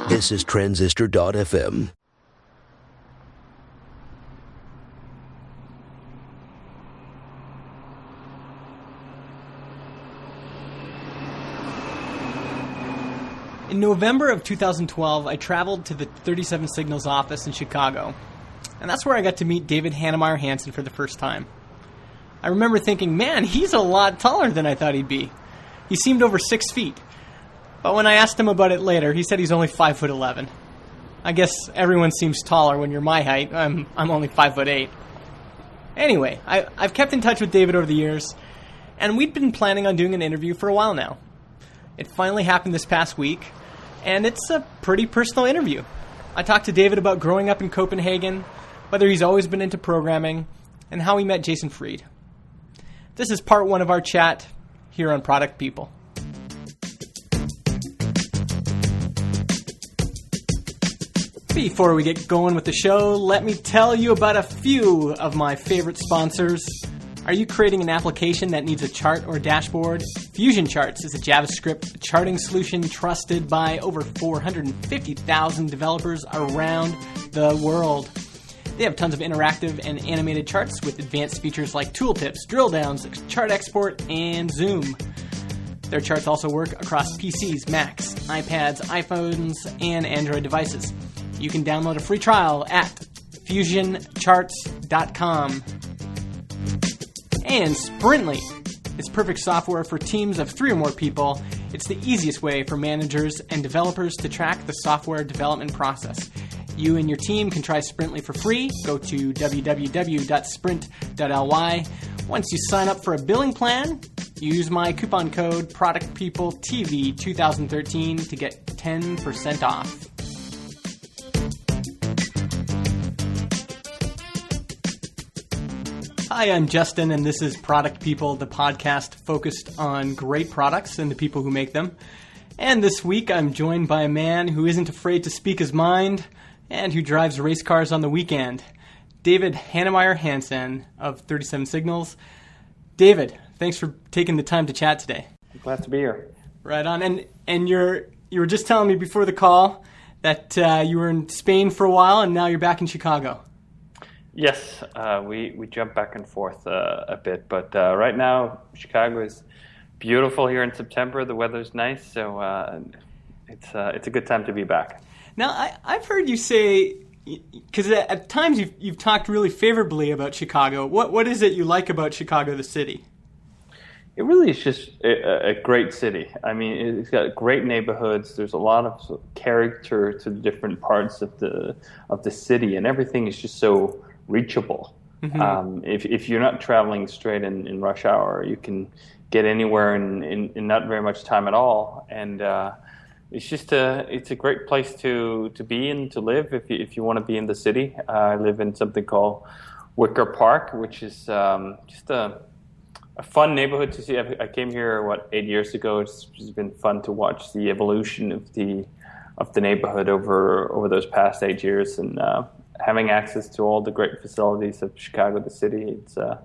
This is Transistor.fm. In November of 2012, I traveled to the 37 Signals office in Chicago, and that's where I got to meet David Heinemeier Hansson for the first time. I remember thinking, man, he's a lot taller than I thought he'd be. He seemed over 6 feet. But when I asked him about it later, he said he's only 5'11". I guess everyone seems taller when you're my height. I'm only 5'8". Anyway, I've kept in touch with David over the years, and we'd been planning on doing an interview for a while now. It finally happened this past week, and it's a pretty personal interview. I talked to David about growing up in Copenhagen, whether he's always been into programming, and how he met Jason Fried. This is part one of our chat here on Product People. Before we get going with the show, let me tell you about a few of my favorite sponsors. Are you creating an application that needs a chart or dashboard? Fusion Charts is a JavaScript charting solution trusted by over 450,000 developers around the world. They have tons of interactive and animated charts with advanced features like tooltips, drill downs, chart export, and zoom. Their charts also work across PCs, Macs, iPads, iPhones, and Android devices. You can download a free trial at fusioncharts.com. And Sprintly. It's perfect software for teams of 3 or more people. It's the easiest way for managers and developers to track the software development process. You and your team can try Sprintly for free. Go to www.sprint.ly. Once you sign up for a billing plan, use my coupon code PRODUCTPeopleTV2013 to get 10% off. Hi, I'm Justin, and this is Product People, the podcast focused on great products and the people who make them. And this week, I'm joined by a man who isn't afraid to speak his mind and who drives race cars on the weekend, David Heinemeier Hansson of 37 Signals. David, thanks for taking the time to chat today. I'm glad to be here. Right on. And you were just telling me before the call that you were in Spain for a while, and now you're back in Chicago. Yes, we jump back and forth a bit, but right now Chicago is beautiful here in September. The weather's nice, so it's a good time to be back. Now, I've heard you say, because at times you've talked really favorably about Chicago. What is it you like about Chicago, the city? It really is just a great city. I mean, it's got great neighborhoods. There's a lot of character to the different parts of the city, and everything is just so reachable. Mm-hmm. If you're not traveling straight in rush hour, you can get anywhere in not very much time at all, and it's a great place to be and to live if you want to be in the city. I live in something called Wicker Park, which is just a fun neighborhood to see. I came here 8 years ago. It's been fun to watch the evolution of the neighborhood over those past 8 years, and having access to all the great facilities of Chicago, the city, it's a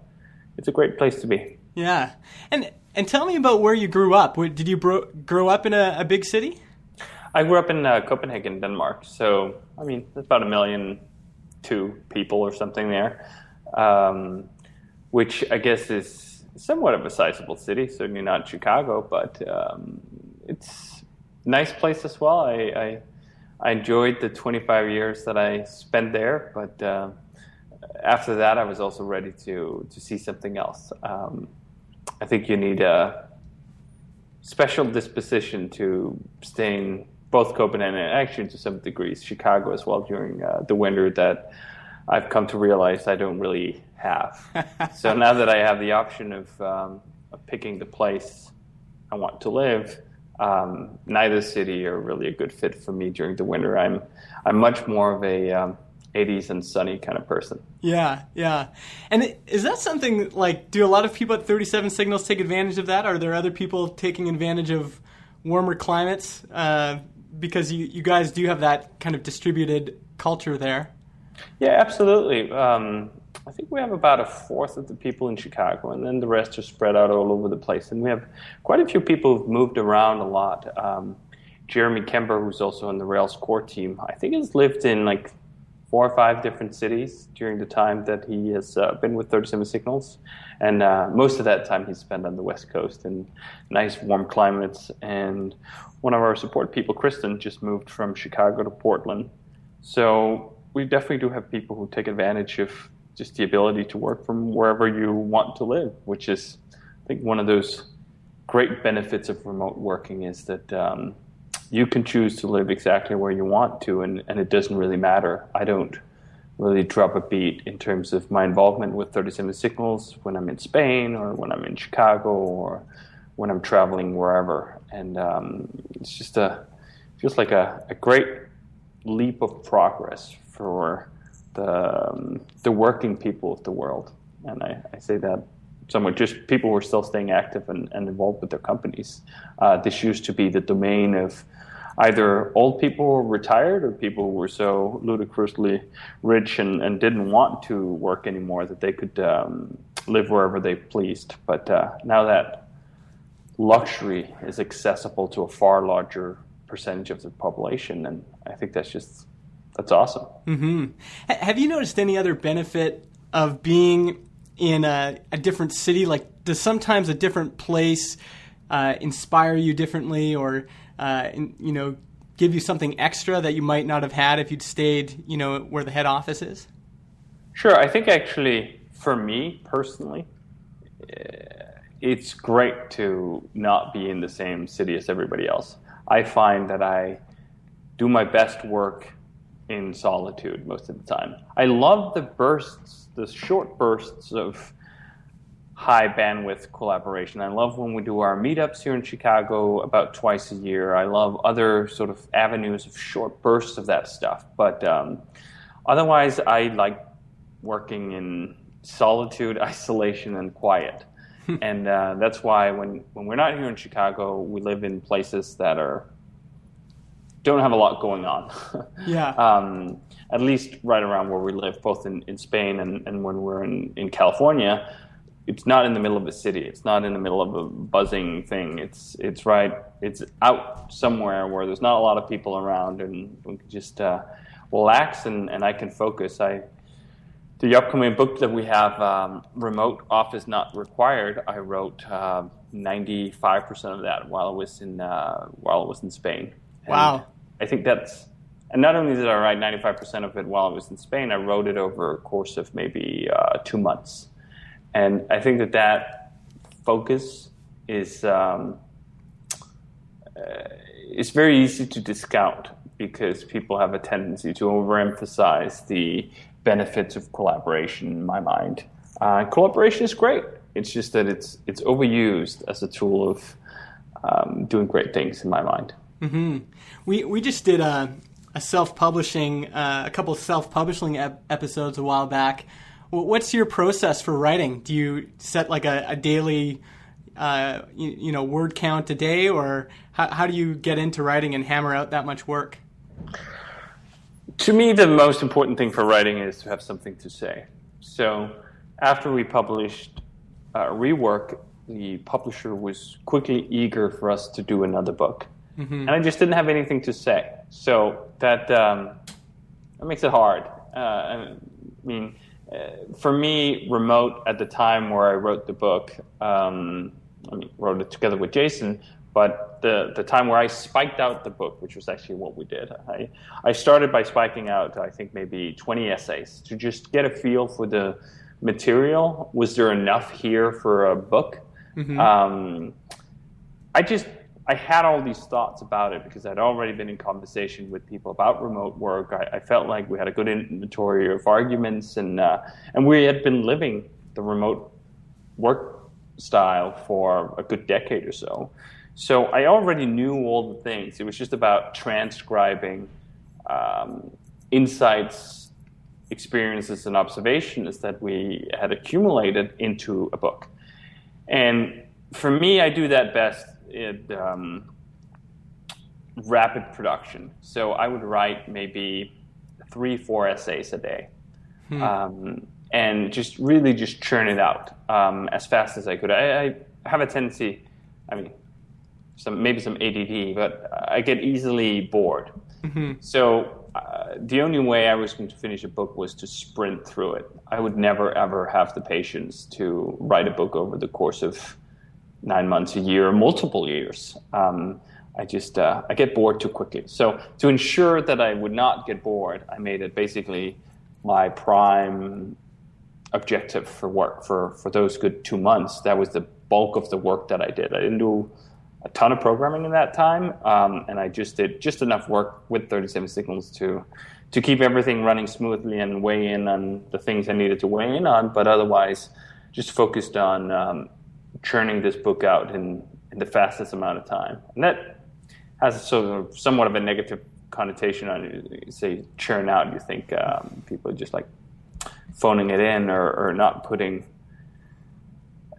great place to be. Yeah, and tell me about where you grew up. Did you grow up in a big city? I grew up in Copenhagen, Denmark. So I mean, there's about 1.2 million people or something there, which I guess is somewhat of a sizable city. Certainly not Chicago, but it's a nice place as well. I enjoyed the 25 years that I spent there, but after that, I was also ready to see something else. I think you need a special disposition to stay in both Copenhagen and actually to some degrees Chicago as well during the winter that I've come to realize I don't really have. So now that I have the option of picking the place I want to live, neither city are really a good fit for me during the winter. I'm much more of a 80s and sunny kind of person. Yeah. And is that something, do a lot of people at 37 Signals take advantage of that? Are there other people taking advantage of warmer climates? Because you guys do have that kind of distributed culture there. Yeah, absolutely. I think we have about a fourth of the people in Chicago, and then the rest are spread out all over the place. And we have quite a few people who've moved around a lot. Jeremy Kember, who's also on the Rails core team, I think has lived in like 4 or 5 different cities during the time that he has been with 37 Signals. And most of that time he's spent on the West Coast in nice warm climates. And one of our support people, Kristen, just moved from Chicago to Portland. So we definitely do have people who take advantage of just the ability to work from wherever you want to live, which is, I think, one of those great benefits of remote working is that you can choose to live exactly where you want to, and it doesn't really matter. I don't really drop a beat in terms of my involvement with 37 Signals when I'm in Spain or when I'm in Chicago or when I'm traveling wherever. And it's just feels like a great leap of progress for the working people of the world. And I say that somewhat just people who are still staying active and involved with their companies. This used to be the domain of either old people who were retired or people who were so ludicrously rich and didn't want to work anymore that they could live wherever they pleased. But now that luxury is accessible to a far larger percentage of the population, and I think that's awesome. Mm-hmm. Have you noticed any other benefit of being in a different city? Like, does sometimes a different place inspire you differently, or give you something extra that you might not have had if you'd stayed, where the head office is? Sure. I think actually, for me personally, it's great to not be in the same city as everybody else. I find that I do my best work in solitude most of the time. I love the short bursts of high bandwidth collaboration. I love when we do our meetups here in Chicago about twice a year. I love other sort of avenues of short bursts of that stuff. But otherwise, I like working in solitude, isolation, and quiet. And that's why when we're not here in Chicago, we live in places that don't have a lot going on. Yeah. At least right around where we live, both in Spain and when we're in California. It's not in the middle of a city. It's not in the middle of a buzzing thing. It's out somewhere where there's not a lot of people around, and we can just relax and I can focus. The upcoming book that we have, Remote Office Not Required, I wrote 95% of that while I was in Spain. And wow. I think and not only did I write 95% of it while I was in Spain, I wrote it over a course of maybe 2 months. And I think that focus is very easy to discount because people have a tendency to overemphasize the benefits of collaboration, in my mind. Collaboration is great. It's just that it's overused as a tool of doing great things, in my mind. Mm-hmm. We just did a couple of self-publishing episodes a while back. What's your process for writing? Do you set like a daily, word count a day, or how do you get into writing and hammer out that much work? To me, the most important thing for writing is to have something to say. So after we published Rework, the publisher was quickly eager for us to do another book. Mm-hmm. And I just didn't have anything to say. So that makes it hard. For me, Remote at the time where I wrote the book, wrote it together with Jason, but the time where I spiked out the book, which was actually what we did, I started by spiking out, I think, maybe 20 essays to just get a feel for the material. Was there enough here for a book? Mm-hmm. I had all these thoughts about it because I'd already been in conversation with people about remote work. I felt like we had a good inventory of arguments, and we had been living the remote work style for a good decade or so. So I already knew all the things. It was just about transcribing insights, experiences, and observations that we had accumulated into a book. And for me, I do that best in rapid production. So I would write maybe 3-4 essays a day, and just really churn it out as fast as I could. I have a tendency, maybe some ADD, but I get easily bored. So the only way I was going to finish a book was to sprint through it. I would never, ever have the patience to write a book over the course of 9 months, a year, or multiple years. I get bored too quickly. So to ensure that I would not get bored, I made it basically my prime objective for work for those good 2 months. That was the bulk of the work that I did. I didn't do a ton of programming in that time, and I just did just enough work with 37 Signals to keep everything running smoothly and weigh in on the things I needed to weigh in on, but otherwise just focused on churning this book out in the fastest amount of time. And that has somewhat of a negative connotation on it. You say churn out, you think people are just like phoning it in or not putting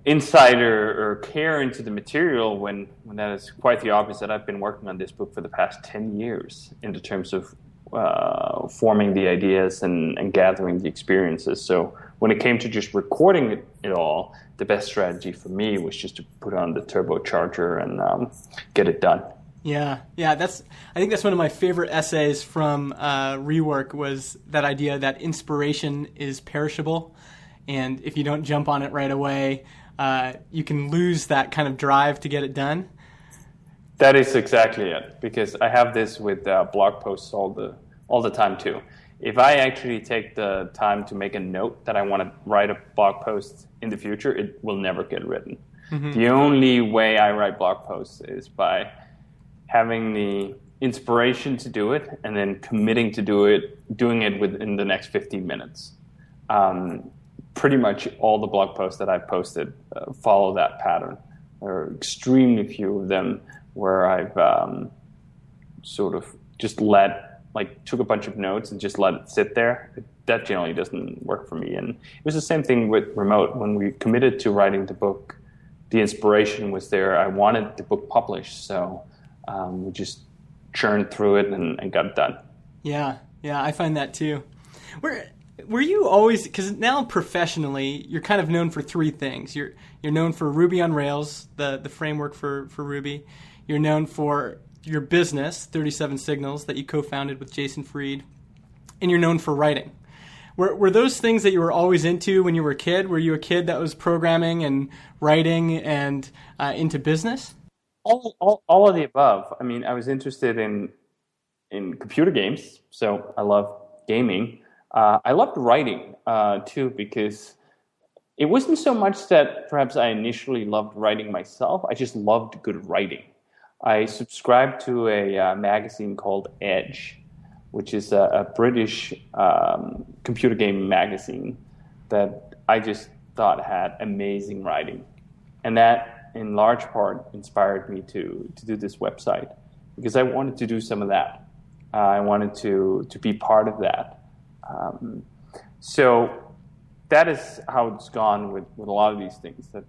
insight or care into the material when that is quite the opposite. I've been working on this book for the past 10 years in the terms of forming the ideas and gathering the experiences. So when it came to just recording it all, the best strategy for me was just to put on the turbocharger and get it done. Yeah. I think that's one of my favorite essays from Rework, was that idea that inspiration is perishable, and if you don't jump on it right away, you can lose that kind of drive to get it done. That is exactly it, because I have this with blog posts all the time too. If I actually take the time to make a note that I want to write a blog post in the future, it will never get written. The only way I write blog posts is by having the inspiration to do it and then committing to doing it within the next 15 minutes. Pretty much all the blog posts that I've posted follow that pattern. There are extremely few of them where I've sort of just took a bunch of notes and just let it sit there. That generally doesn't work for me. And it was the same thing with Remote. When we committed to writing the book, the inspiration was there. I wanted the book published, so we just churned through it and got it done. Yeah, I find that too. Were you always, because now professionally, you're kind of known for three things. You're known for Ruby on Rails, the framework for Ruby. You're known for your business, 37 Signals, that you co-founded with Jason Fried. And you're known for writing. Were those things that you were always into when you were a kid? Were you a kid that was programming and writing and into business? All of the above. I mean, I was interested in computer games, so I love gaming. I loved writing too, because it wasn't so much that perhaps I initially loved writing myself. I just loved good writing. I subscribed to a magazine called Edge, which is a British computer game magazine that I just thought had amazing writing. And that, in large part, inspired me to do this website, because I wanted to do some of that. I wanted to be part of that. So that is how it's gone with a lot of these things, that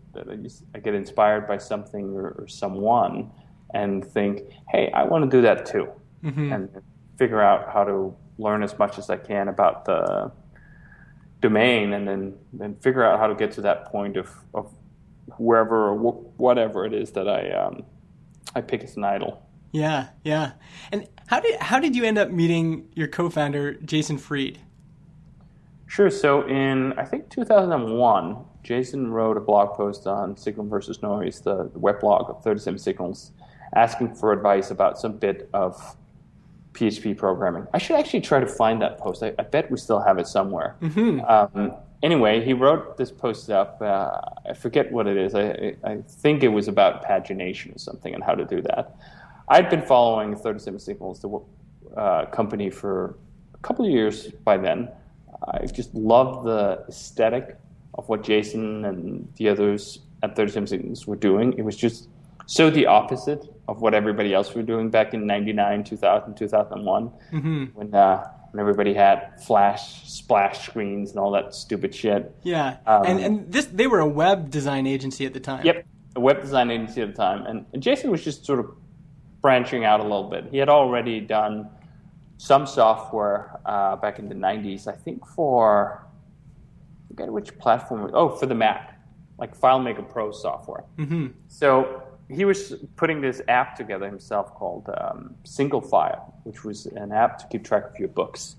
I get inspired by something or someone and think, hey, I want to do that too. And figure out how to learn as much as I can about the domain, and then figure out how to get to that point of wherever or whatever it is that I pick as an idol. Yeah. And how did you end up meeting your co-founder, Jason Fried? Sure. So in, I think, 2001, Jason wrote a blog post on Signal versus Noise, the weblog of 37 Signals, asking for advice about some bit of PHP programming. I should actually try to find that post. I bet we still have it somewhere. Anyway, he wrote this post up. I forget what it is. I think it was about pagination or something and how to do that. I'd been following 37 Signals, the company, for a couple of years by then. I just loved the aesthetic of what Jason and the others at 37 Signals were doing. It was just so the opposite of what everybody else were doing back in 99, 2000, 2001, when everybody had flash splash screens and all that stupid shit. Yeah, and they were a web design agency at the time. Yep, a web design agency at the time. And Jason was just sort of branching out a little bit. He had already done some software back in the 90s, I think I forget which platform. For the Mac, like FileMaker Pro software. So he was putting this app together himself called Single File, which was an app to keep track of your books.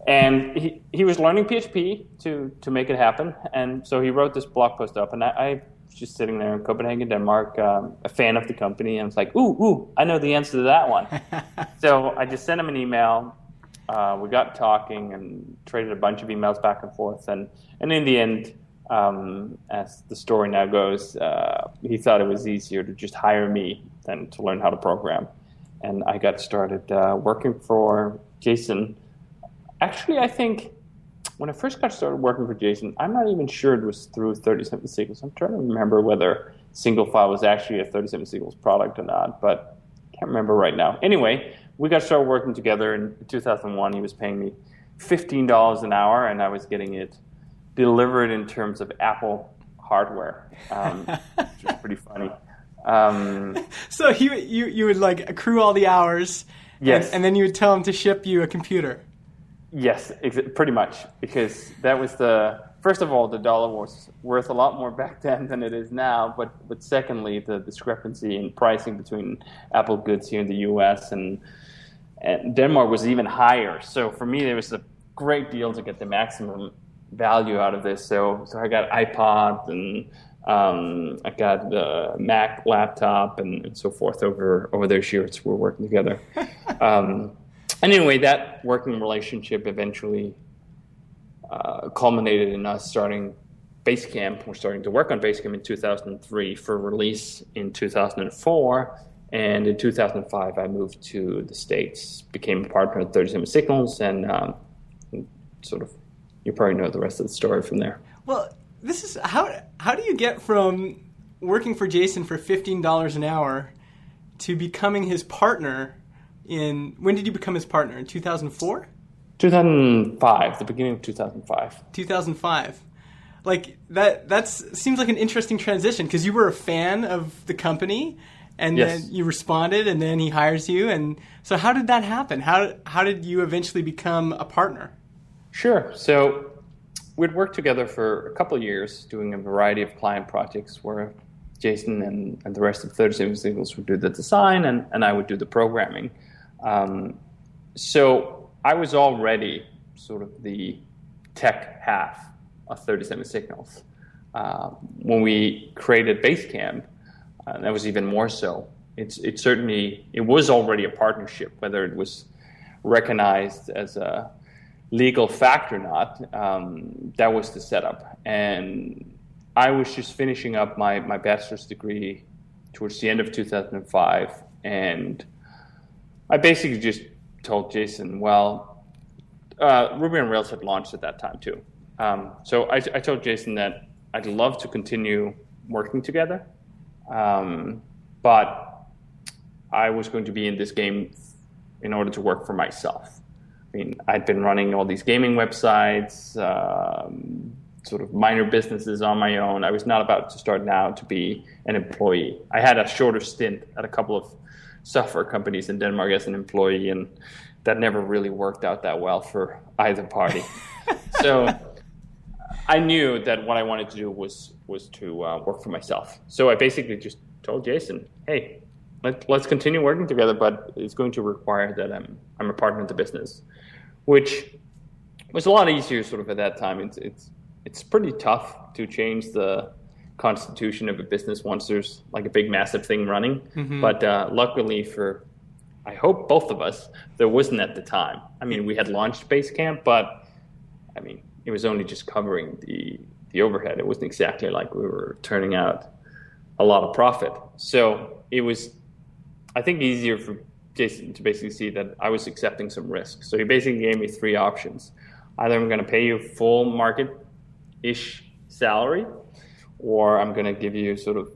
And he was learning PHP to make it happen. And so he wrote this blog post up. And I was just sitting there in Copenhagen, Denmark, a fan of the company. And I was like, ooh, I know the answer to that one. So I just sent him an email. We got talking and traded a bunch of emails back and forth. And in the end, as the story now goes, he thought it was easier to just hire me than to learn how to program. And I got started working for Jason. Actually, I think when I first got started working for Jason, I'm not even sure it was through 37 Signals. I'm trying to remember whether Single File was actually a 37 Signals product or not, but I can't remember right now. Anyway, we got started working together in 2001. He was paying me $15 an hour, and I was getting it delivered in terms of Apple hardware, which was pretty funny. So you would like accrue all the hours, yes, and then you would tell him to ship you a computer. Yes, pretty much, because that was first of all, the dollar was worth a lot more back then than it is now, but secondly, the discrepancy in pricing between Apple goods here in the US and Denmark was even higher. So for me, it was a great deal to get the maximum value out of this. So I got iPod and I got the Mac laptop and so forth over those years we were working together. And anyway, that working relationship eventually culminated in us starting Basecamp. We're starting to work on Basecamp in 2003 for release in 2004. And in 2005, I moved to the States, became a partner at 37 Signals, and sort of, you probably know the rest of the story from there. Well, this is how do you get from working for Jason for $15 an hour to becoming his partner when did you become his partner? In 2004? 2005, the beginning of 2005. 2005. Like that seems like an interesting transition because you were a fan of the company and yes. Then you responded and then he hires you. And so how did that happen? How did you eventually become a partner? Sure. So we'd worked together for a couple of years doing a variety of client projects where Jason and the rest of 37 Signals would do the design and I would do the programming. So I was already sort of the tech half of 37 Signals. When we created Basecamp, that was even more so. It was already a partnership, whether it was recognized as a legal fact or not. That was the setup. And I was just finishing up my bachelor's degree towards the end of 2005, and I basically just told Jason, well, Ruby on Rails had launched at that time too. So I told Jason that I'd love to continue working together, but I was going to be in this game in order to work for myself. I mean, I'd been running all these gaming websites, sort of minor businesses on my own. I was not about to start now to be an employee. I had a shorter stint at a couple of software companies in Denmark as an employee, and that never really worked out that well for either party. So I knew that what I wanted to do was to work for myself. So I basically just told Jason, hey, let's continue working together, but it's going to require that I'm a partner in the business, which was a lot easier sort of at that time. It's pretty tough to change the constitution of a business once there's like a big massive thing running. Mm-hmm. But luckily for, I hope, both of us, there wasn't at the time. I mean, we had launched Basecamp, but I mean, it was only just covering the overhead. It wasn't exactly like we were turning out a lot of profit. So it was, I think, easier for Jason to basically see that I was accepting some risk. So he basically gave me three options. Either I'm going to pay you full market-ish salary, or I'm going to give you sort of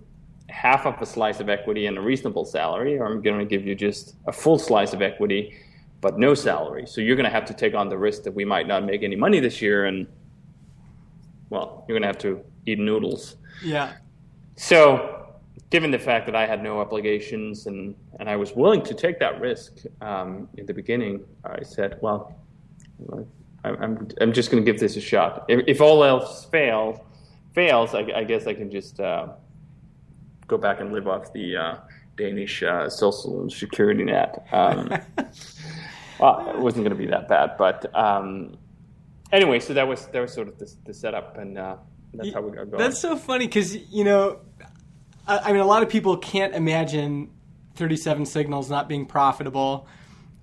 half of a slice of equity and a reasonable salary, or I'm going to give you just a full slice of equity but no salary. So you're going to have to take on the risk that we might not make any money this year, and, well, you're going to have to eat noodles. Yeah. So given the fact that I had no obligations and I was willing to take that risk in the beginning, I said, well, I'm just going to give this a shot. If all else fails, I guess I can just go back and live off the Danish social security net. Well, it wasn't going to be that bad, but anyway, so that was sort of the setup, and that's how we got going. That's so funny because, you know, I mean, a lot of people can't imagine 37 Signals not being profitable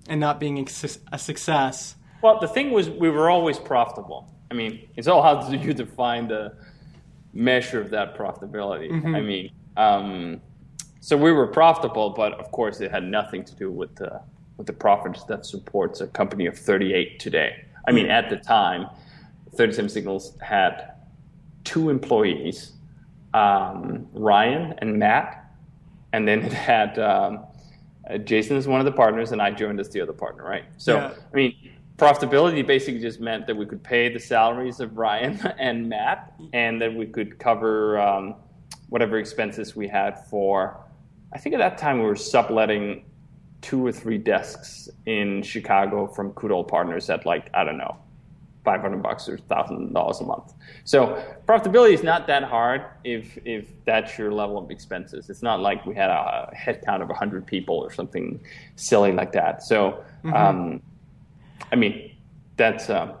and not being a success. Well, the thing was, we were always profitable. I mean, it's all how you define the measure of that profitability. Mm-hmm. I mean, so we were profitable, but of course it had nothing to do with the profits that supports a company of 38 today. I mean, at the time, 37 Signals had 2 employees, Ryan and Matt, and then it had Jason as one of the partners, and I joined as the other partner, right? So, yeah. I mean, profitability basically just meant that we could pay the salaries of Ryan and Matt, and that we could cover whatever expenses we had for, I think at that time we were subletting 2 or 3 desks in Chicago from good old partners at, like, I don't know, $500 or $1,000 a month. So profitability is not that hard if that's your level of expenses. It's not like we had a headcount of 100 people or something silly like that. So, I mean, that's the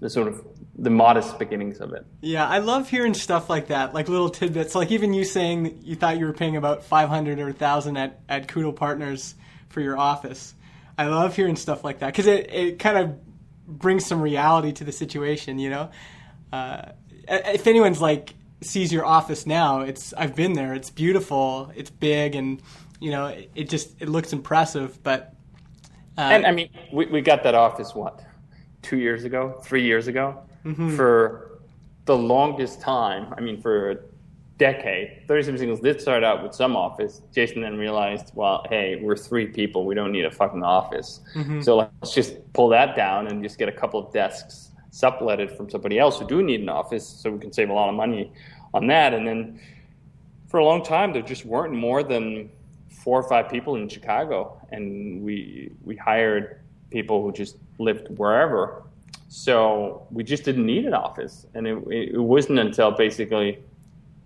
sort of the modest beginnings of it. Yeah, I love hearing stuff like that, like little tidbits. Like even you saying that you thought you were paying about $500 or $1,000 at Kudo Partners for your office. I love hearing stuff like that because it kind of brings some reality to the situation, you know? If anyone's like sees your office now, I've been there. It's beautiful. It's big, and you know, it looks impressive. But and I mean, we got that office 3 years ago. Mm-hmm. For the longest time, I mean, for a decade, 37 Signals did start out with some office. Jason then realized, well, hey, we're 3 people. We don't need a fucking office. Mm-hmm. So let's just pull that down and just get a couple of desks subletted from somebody else who do need an office, so we can save a lot of money on that. And then for a long time, there just weren't more than 4 or 5 people in Chicago, and we hired people who just lived wherever. So we just didn't need an office, and it wasn't until basically,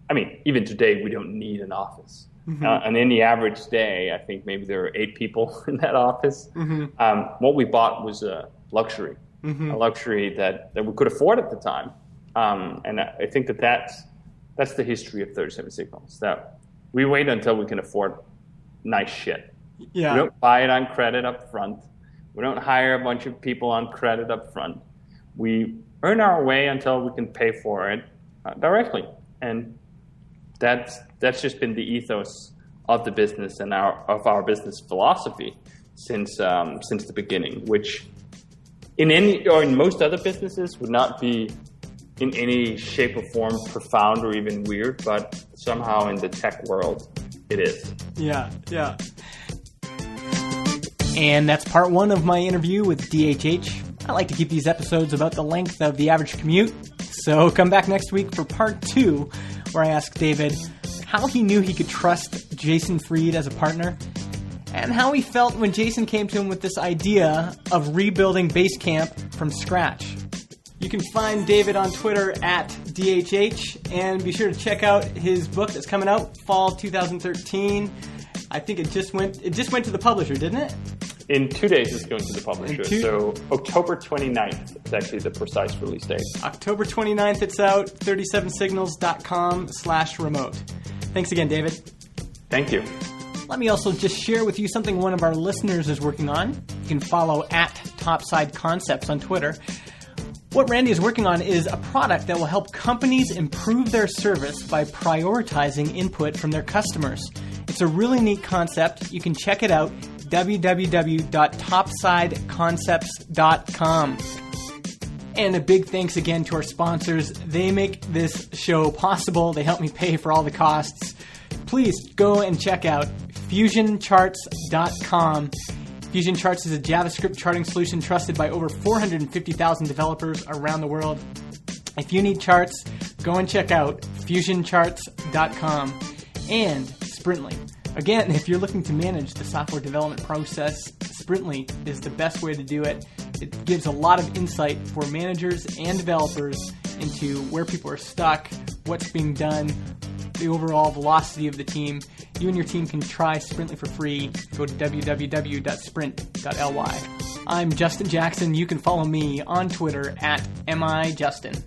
I mean, even today we don't need an office. Mm-hmm. And in the average day, I think maybe there are 8 people in that office. Mm-hmm. What we bought was a luxury, mm-hmm. a luxury that we could afford at the time. And I think that's the history of 37 Signals, that we wait until we can afford nice shit. Yeah. We don't buy it on credit up front. We don't hire a bunch of people on credit up front. We earn our way until we can pay for it directly. And that's just been the ethos of the business and of our business philosophy since the beginning, which in most other businesses would not be in any shape or form profound or even weird, but somehow in the tech world it is. Yeah. And that's part 1 of my interview with DHH. I like to keep these episodes about the length of the average commute, so come back next week for part 2, where I ask David how he knew he could trust Jason Fried as a partner, and how he felt when Jason came to him with this idea of rebuilding Basecamp from scratch. You can find David on Twitter at DHH, and be sure to check out his book that's coming out fall 2013. I think it just went to the publisher, didn't it? In 2 days, it's going to the publisher. So October 29th is actually the precise release date. October 29th, it's out. 37signals.com/remote. Thanks again, David. Thank you. Let me also just share with you something one of our listeners is working on. You can follow at Topside Concepts on Twitter. What Randy is working on is a product that will help companies improve their service by prioritizing input from their customers. It's a really neat concept. You can check it out, www.topsideconcepts.com. And a big thanks again to our sponsors. They make this show possible. They help me pay for all the costs. Please go and check out FusionCharts.com. Fusion Charts is a JavaScript charting solution trusted by over 450,000 developers around the world. If you need charts, go and check out FusionCharts.com. And Sprintly. Again, if you're looking to manage the software development process, Sprintly is the best way to do it. It gives a lot of insight for managers and developers into where people are stuck, what's being done. the overall velocity of the team, you and your team can try Sprintly for free. Go to www.sprint.ly. I'm Justin Jackson. You can follow me on Twitter at MIJustin.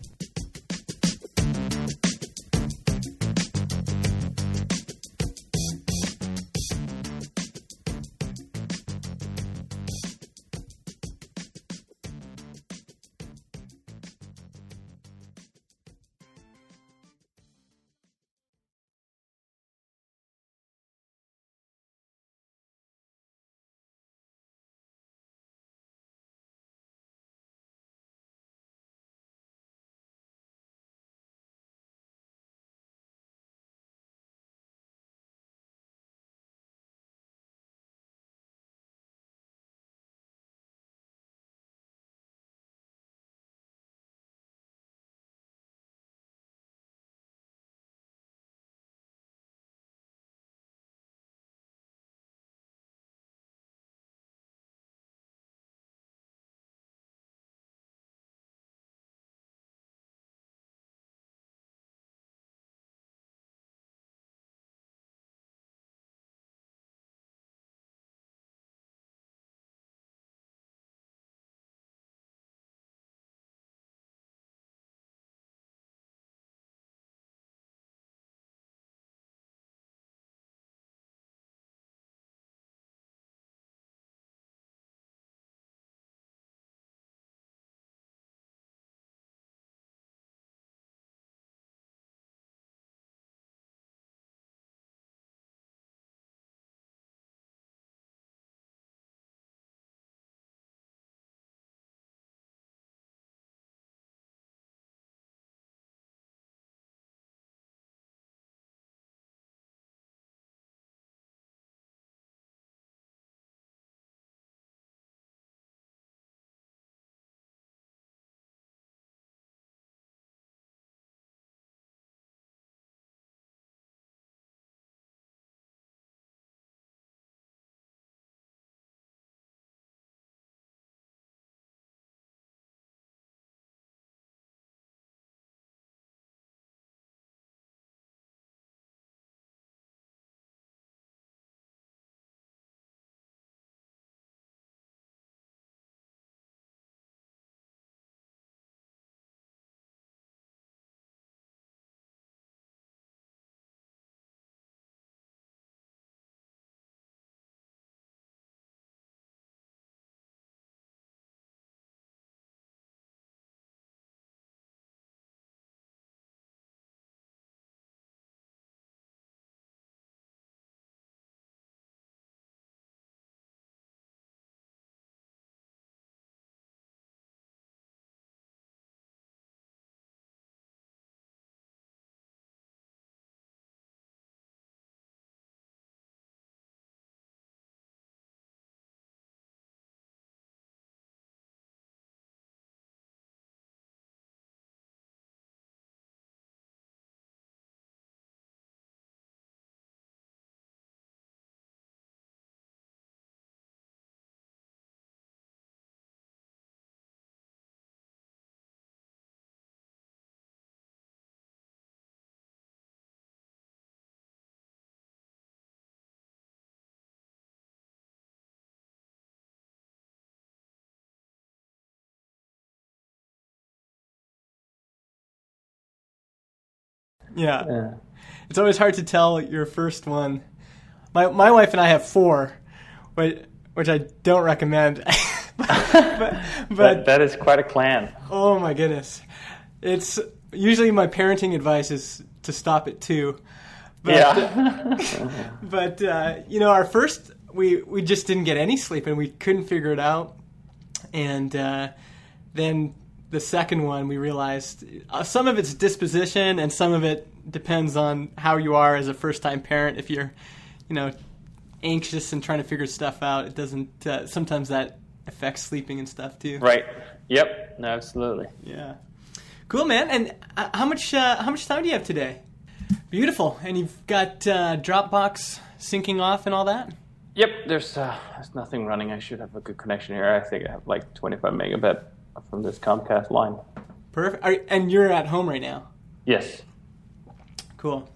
Yeah. It's always hard to tell your first one. My wife and I have 4, which I don't recommend. but that is quite a clan. Oh my goodness. It's usually my parenting advice is to stop at 2. But, but our first, we just didn't get any sleep and we couldn't figure it out. And then the second one, we realized some of it's disposition and some of it depends on how you are as a first-time parent. If you're, anxious and trying to figure stuff out, it doesn't. Sometimes that affects sleeping and stuff too. Right. Yep. No, absolutely. Yeah. Cool, man. And how much time do you have today? Beautiful. And you've got Dropbox syncing off and all that? Yep. There's nothing running. I should have a good connection here. I think I have like 25 megabit from this Comcast line. Perfect. And you're at home right now? Yes. Cool.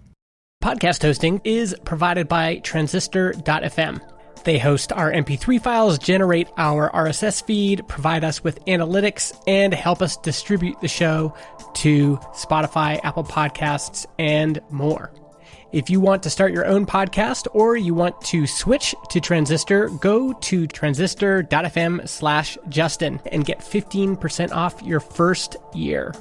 Podcast hosting is provided by transistor.fm. They host our MP3 files, generate our RSS feed, provide us with analytics, and help us distribute the show to Spotify, Apple Podcasts, and more. If you want to start your own podcast or you want to switch to Transistor, go to transistor.fm/Justin and get 15% off your first year.